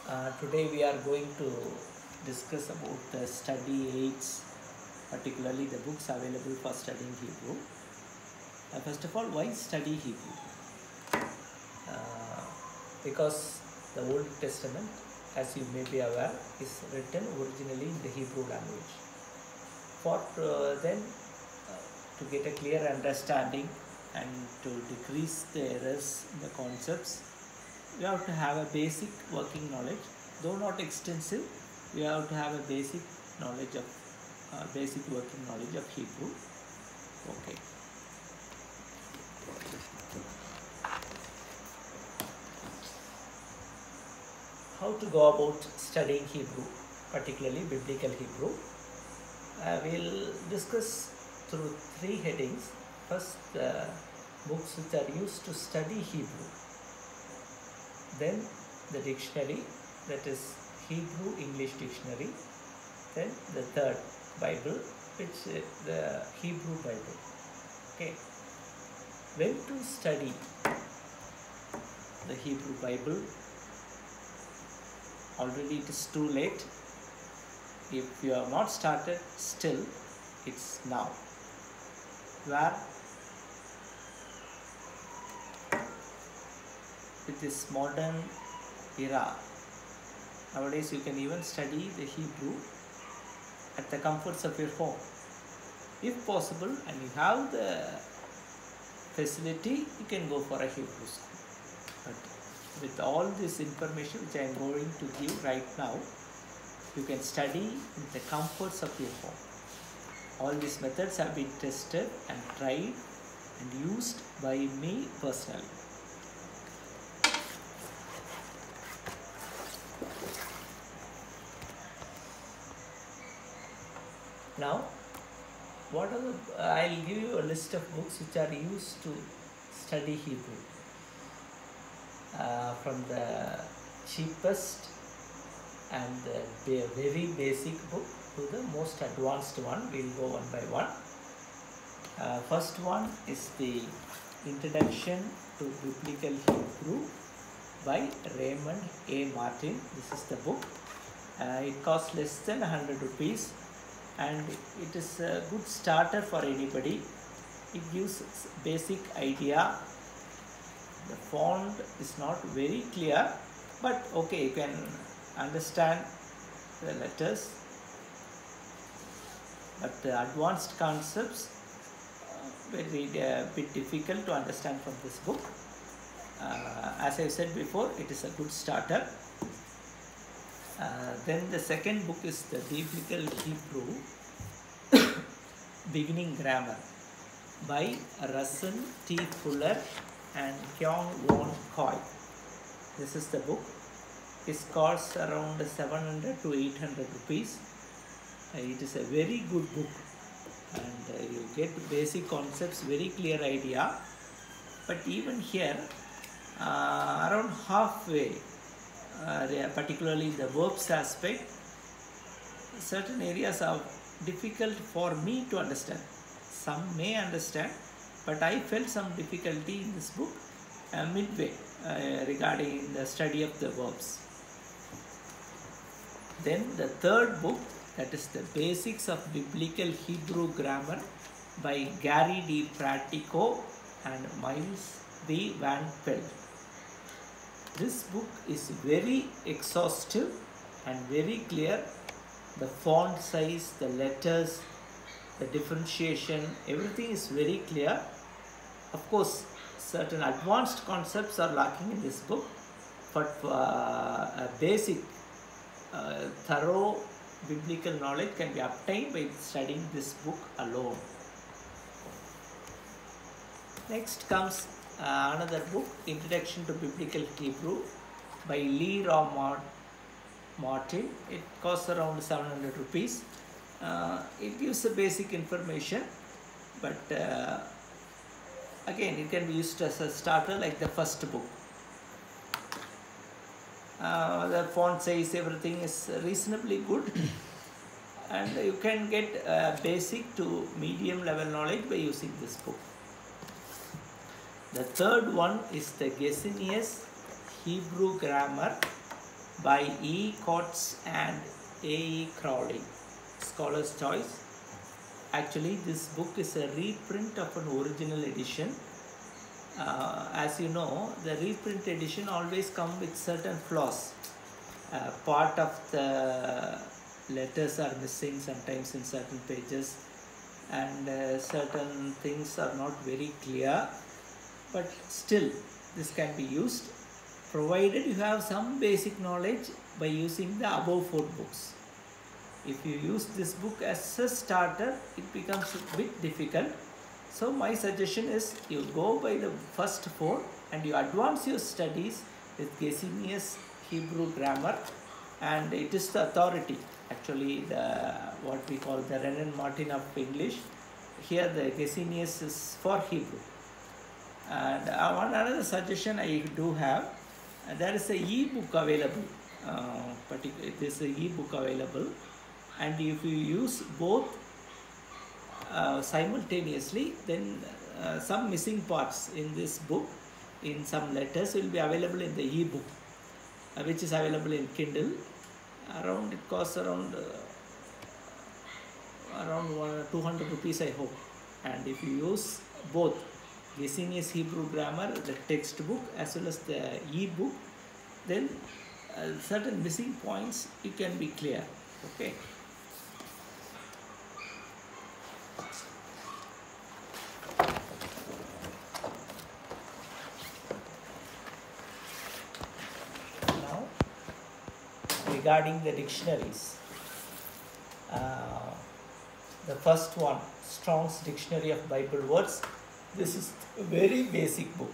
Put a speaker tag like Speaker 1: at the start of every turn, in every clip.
Speaker 1: Today we are going to discuss about the study aids, particularly the books available for studying Hebrew. First of all, why study Hebrew? Because the Old Testament, as you may be aware, is written originally in the Hebrew language. For then to get a clear understanding and to decrease the errors in the concepts, we have to have a basic working knowledge, though not extensive. We have to have a basic knowledge of basic working knowledge of Hebrew. Okay. How to go about studying Hebrew, particularly biblical Hebrew? We'll discuss through three headings. First, the books which are used to study Hebrew. Then the dictionary, that is Hebrew English dictionary. Then the third, Bible, which is the Hebrew Bible. Okay. When to study the Hebrew Bible? Already it is too late. If you have not started, still it's now. Where with this modern era, nowadays you can even study the Hebrew at the comforts of your home. If possible and you have the facility, you can go for a Hebrew school. But with all this information which I am going to give right now, you can study in the comforts of your home. All these methods have been tested and tried and used by me personally. Now, what are the, I'll give you a list of books which are used to study Hebrew. From the cheapest and the very basic book to the most advanced one. We'll go one by one. First one is the Introduction to Biblical Hebrew by Raymond A. Martin. This is the book. It costs less than 100 rupees and it is a good starter for anybody. It gives basic idea. The font is not very clear, but okay, you can understand the letters. But the advanced concepts very bit difficult to understand from this book. As I said before, it is a good starter. Then the second book is the Biblical Hebrew Beginning Grammar by Russell T. Fuller and Kyung Won Choi. This is the book. It costs around 700 to 800 rupees. It is a very good book and you get basic concepts, very clear idea. But even here, around halfway, particularly the verbs aspect, certain areas are difficult for me to understand. Some may understand, but I felt some difficulty in this book midway regarding the study of the verbs. Then the third book, that is the Basics of Biblical Hebrew Grammar by Gary D. Pratico and Miles B. Van Pelt. This book is very exhaustive and very clear. The font size, the letters, the differentiation, everything is very clear. Of course, certain advanced concepts are lacking in this book, but a basic, thorough biblical knowledge can be obtained by studying this book alone. Next comes another book, Introduction to Biblical Hebrew by Lee Raw Martin. It costs around 700 rupees. It gives a basic information, but again it can be used as a starter like the first book. The font size, everything is reasonably good and you can get basic to medium level knowledge by using this book. The third one is the Gesenius Hebrew Grammar by E. Coates and A. E. Crowley. Scholar's Choice. Actually, this book is a reprint of an original edition. As you know, the reprint edition always comes with certain flaws. Part of the letters are missing sometimes in certain pages, and certain things are not very clear, but still this can be used provided you have some basic knowledge by using the above 4 books. If you use this book as a starter, it becomes a bit difficult. So my suggestion is you go by the first 4 and you advance your studies with Gesenius Hebrew grammar, and it is the authority, actually the what we call the Renan Martin of English. Here the Gesenius is for Hebrew. And one another suggestion I do have, there is a e-book available, this is a e-book available, and if you use both simultaneously, then some missing parts in this book, in some letters, will be available in the e-book, which is available in Kindle. It costs around 200 rupees, I hope. And if you use both Gesenius Hebrew grammar, the textbook, as well as the e-book, then certain missing points it can be clear. Okay. Now, regarding the dictionaries, the first one, Strong's Dictionary of Bible Words. This is a very basic book.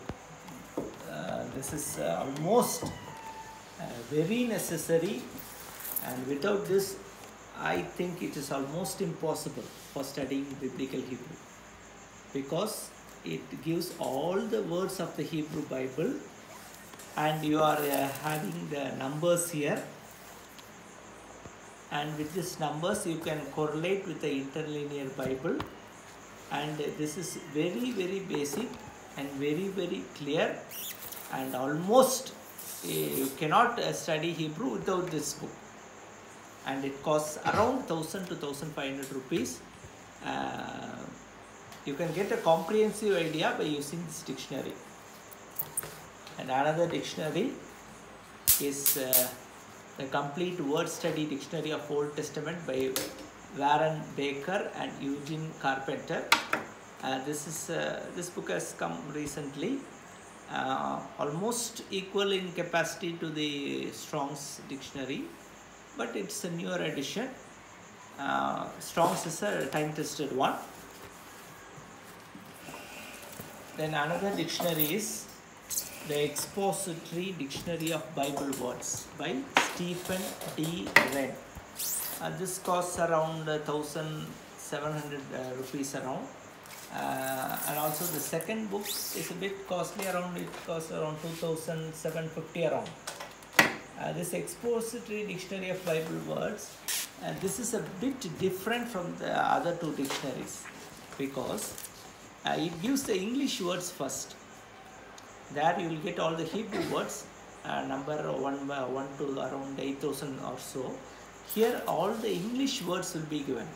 Speaker 1: This is almost very necessary, and without this, I think it is almost impossible for studying Biblical Hebrew, because it gives all the words of the Hebrew Bible, and you are having the numbers here, and with these numbers you can correlate with the interlinear Bible, and this is very, very basic and very, very clear, and almost you cannot study Hebrew without this book, and it costs around 1000 to 1500 rupees. You can get a comprehensive idea by using this dictionary. And another dictionary is the Complete Word Study Dictionary of Old Testament by Warren Baker and Eugene Carpenter. This book has come recently, almost equal in capacity to the Strong's Dictionary, but it's a newer edition. Strong's is a time-tested one. Then another dictionary is the Expository Dictionary of Bible Words by Stephen D. Wren. This costs around 1700 rupees around. And also the second book is a bit costly, it costs around 2750 around. This Expository Dictionary of Bible Words, this is a bit different from the other 2 dictionaries, because it gives the English words first. There you will get all the Hebrew words, number 1 to around 8000 or so. Here all the English words will be given,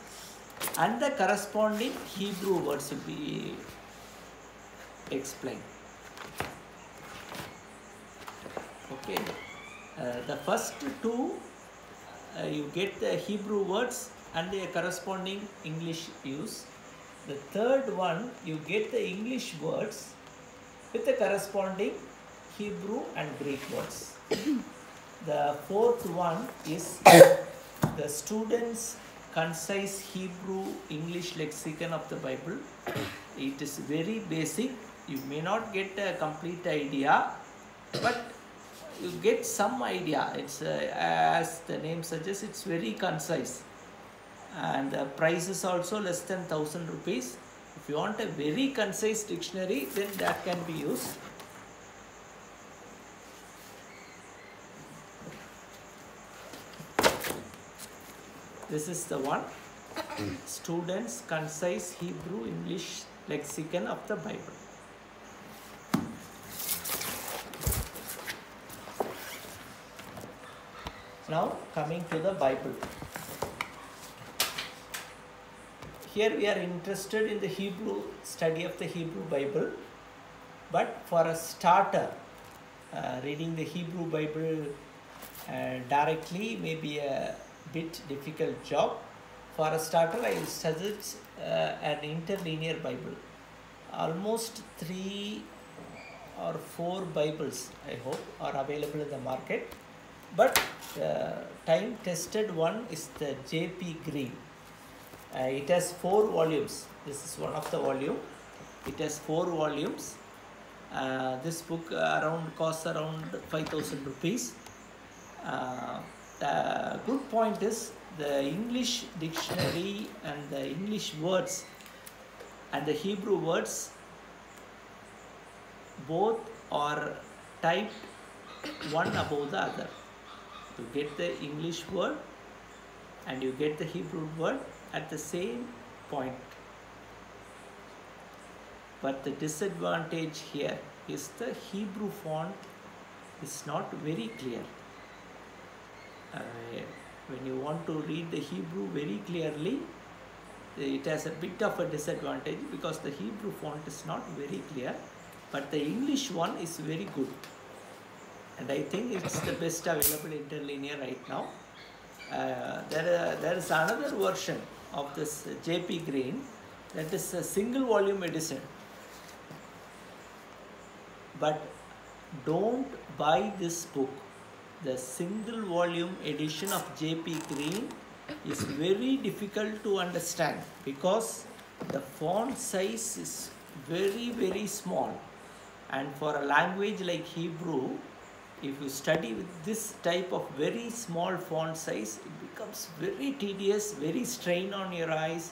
Speaker 1: and the corresponding Hebrew words will be explained. Okay, the first 2 you get the Hebrew words and the corresponding English use. The third one you get the English words with the corresponding Hebrew and Greek words. The fourth one is the Student's Concise Hebrew English Lexicon of the Bible. It is very basic. You may not get a complete idea, but you get some idea. It's as the name suggests, it's very concise, and the price is also less than 1000 rupees. If you want a very concise dictionary, then that can be used. This is the one, Student's Concise Hebrew English Lexicon of the Bible. Now coming to the Bible. Here we are interested in the Hebrew, study of the Hebrew Bible, but for a starter, reading the Hebrew Bible directly may be a bit difficult job. For a starter, I will suggest an interlinear Bible. Almost 3 or 4 Bibles, I hope, are available in the market, but time tested one is the J.P. Green. It has 4 volumes. This is one of the volume. It has 4 volumes. This book costs around 5,000 rupees. The good point is the English dictionary and the English words and the Hebrew words both are typed one above the other. You get the English word and you get the Hebrew word at the same point. But the disadvantage here is the Hebrew font is not very clear. When you want to read the Hebrew very clearly, it has a bit of a disadvantage because the Hebrew font is not very clear, but the English one is very good. And I think it's the best available interlinear right now. There is another version of this J.P. Green, that is a single volume edition. But don't buy this book. The single volume edition of J.P. Green is very difficult to understand because the font size is very, very small. And for a language like Hebrew, if you study with this type of very small font size, it becomes very tedious, very strain on your eyes,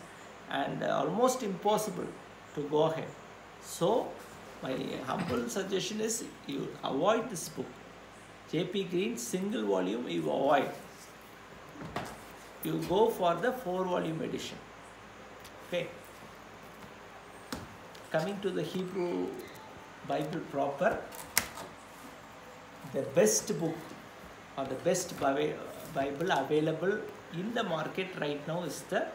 Speaker 1: and almost impossible to go ahead. So my humble suggestion is you avoid this book. J.P. Green single volume you avoid. You go for the 4 volume edition. Okay. Coming to the Hebrew Bible proper, the best book or the best Bible available in the market right now is the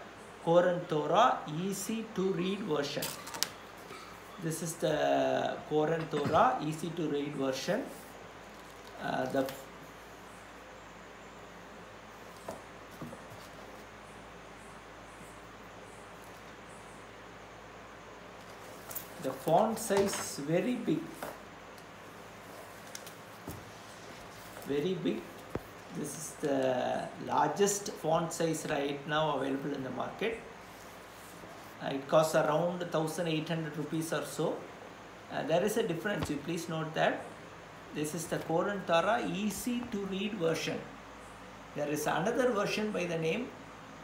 Speaker 1: Koran Torah easy to read version. This is the Koran Torah easy to read version. The font size is very big. Very big. This is the largest font size right now available in the market. It costs around 1,800 rupees or so. There is a difference. You please note that this is the Koran Torah easy to read version. There is another version by the name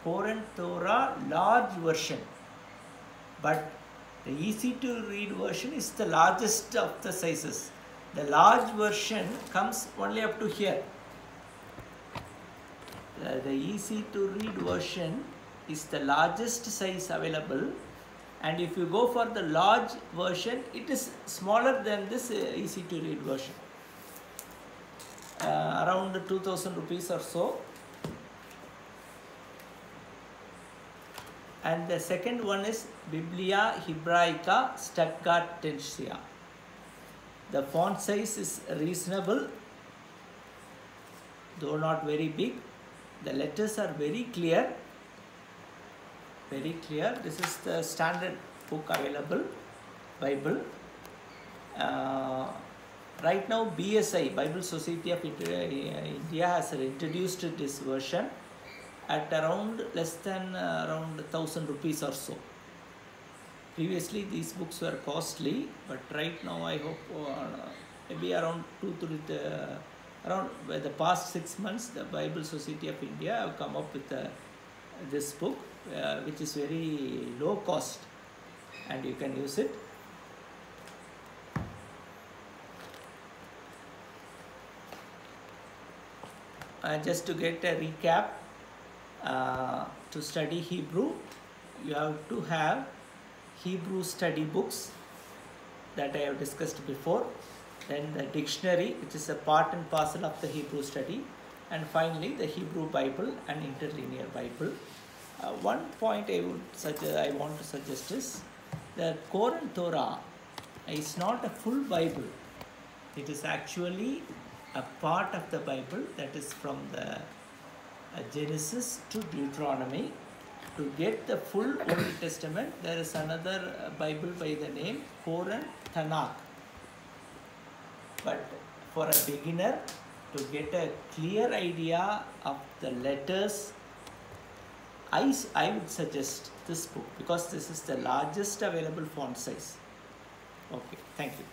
Speaker 1: Koran Torah large version. But the easy to read version is the largest of the sizes. The large version comes only up to here. The easy to read version is the largest size available, and if you go for the large version, it is smaller than this easy to read version. Around 2,000 rupees or so. And the second one is Biblia Hebraica Stuttgart Tensia. The font size is reasonable, though not very big. The letters are very clear. Very clear. This is the standard book available, Bible. Right now, BSI, Bible Society of India, has introduced this version at around less than around 1,000 rupees or so. Previously, these books were costly, but right now I hope maybe around around the past 6 months, the Bible Society of India have come up with this book, which is very low cost, and you can use it. Just to get a recap, to study Hebrew, you have to have Hebrew study books that I have discussed before, then the dictionary, which is a part and parcel of the Hebrew study, and finally the Hebrew Bible and Interlinear Bible. One point I want to suggest is the Koran Torah is not a full Bible. It is actually a part of the Bible that is from the Genesis to Deuteronomy. To get the full Old Testament, there is another Bible by the name Koran Tanakh. But for a beginner, to get a clear idea of the letters, I would suggest this book because this is the largest available font size. Okay, thank you.